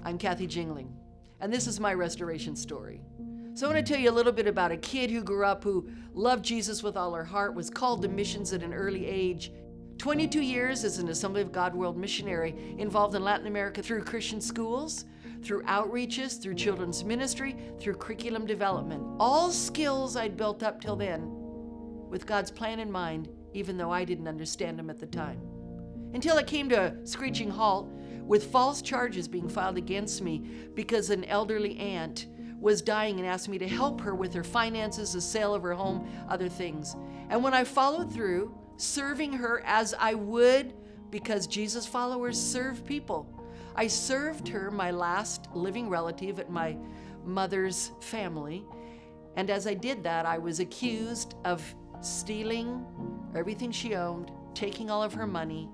I'm Kathy Jingling, and this is my restoration story. So I want to tell you a little bit about a kid who grew up who loved Jesus with all her heart, was called to missions at an early age. 22 years as an Assembly of God World missionary, involved in Latin America through Christian schools, through outreaches, through children's ministry, through curriculum development. All skills I'd built up till then with God's plan in mind, even though I didn't understand them at the time. Until it came to a screeching halt with false charges being filed against me because an elderly aunt was dying and asked me to help her with her finances, the sale of her home, other things. And when I followed through, serving her as I would, because Jesus followers serve people, I served her, my last living relative at my mother's family. And as I did that, I was accused of stealing everything she owned, taking all of her money,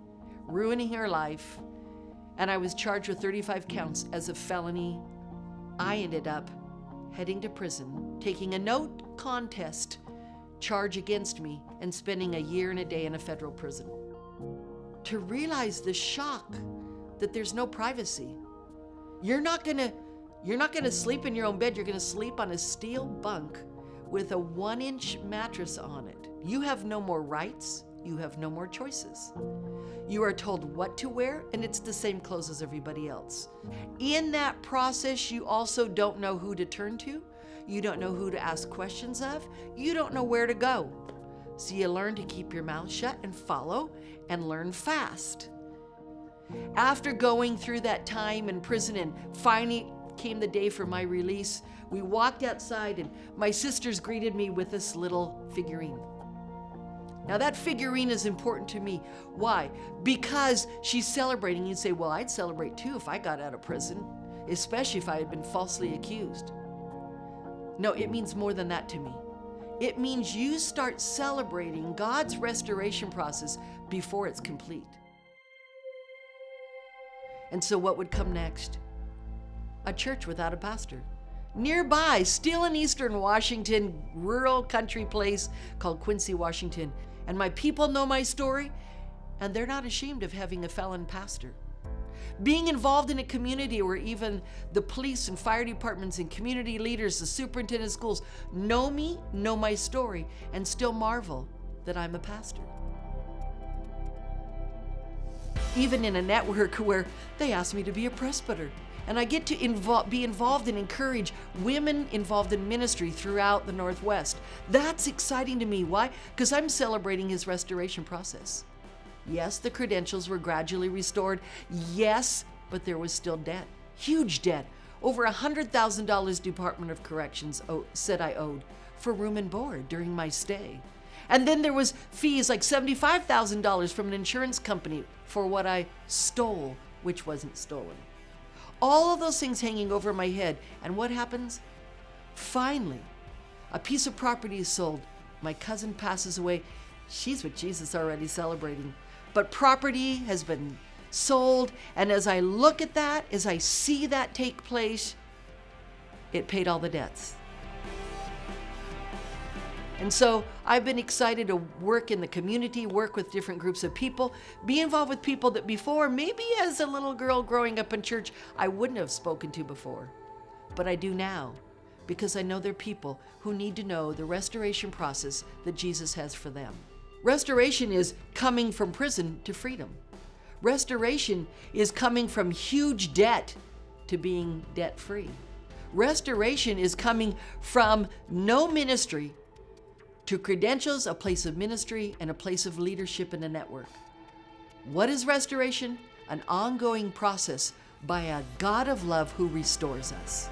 ruining her life, and I was charged with 35 counts as a felony. I ended up heading to prison, taking a no contest charge against me, and spending a year and a day in a federal prison. To realize the shock that there's no privacy. You're not gonna sleep in your own bed. You're gonna sleep on a steel bunk with a 1-inch mattress on it. You have no more rights. You have no more choices. You are told what to wear, and it's the same clothes as everybody else. In that process, you also don't know who to turn to. You don't know who to ask questions of. You don't know where to go. So you learn to keep your mouth shut and follow and learn fast. After going through that time in prison and finally came the day for my release, we walked outside and my sisters greeted me with this little figurine. Now that figurine is important to me. Why? Because she's celebrating. You'd say, well, I'd celebrate too if I got out of prison, especially if I had been falsely accused. No, it means more than that to me. It means you start celebrating God's restoration process before it's complete. And so what would come next? A church without a pastor. Nearby, still in Eastern Washington, rural country place called Quincy, Washington. And my people know my story, and they're not ashamed of having a felon pastor. Being involved in a community where even the police and fire departments and community leaders, the superintendent of schools know me, know my story, and still marvel that I'm a pastor. Even in a network where they ask me to be a presbyter. And I get to be involved and encourage women involved in ministry throughout the Northwest. That's exciting to me. Why? Because I'm celebrating his restoration process. Yes, the credentials were gradually restored. Yes, but there was still debt, huge debt. Over $100,000 Department of Corrections said I owed for room and board during my stay. And then there was fees like $75,000 from an insurance company for what I stole, which wasn't stolen. All of those things hanging over my head. And what happens? Finally, a piece of property is sold. My cousin passes away. She's with Jesus already celebrating. But property has been sold. And as I look at that, as I see that take place, it paid all the debts. And so I've been excited to work in the community, work with different groups of people, be involved with people that before, maybe as a little girl growing up in church, I wouldn't have spoken to before. But I do now, because I know they're people who need to know the restoration process that Jesus has for them. Restoration is coming from prison to freedom. Restoration is coming from huge debt to being debt-free. Restoration is coming from no ministry to credentials, a place of ministry, and a place of leadership in a network. What is restoration? An ongoing process by a God of love who restores us.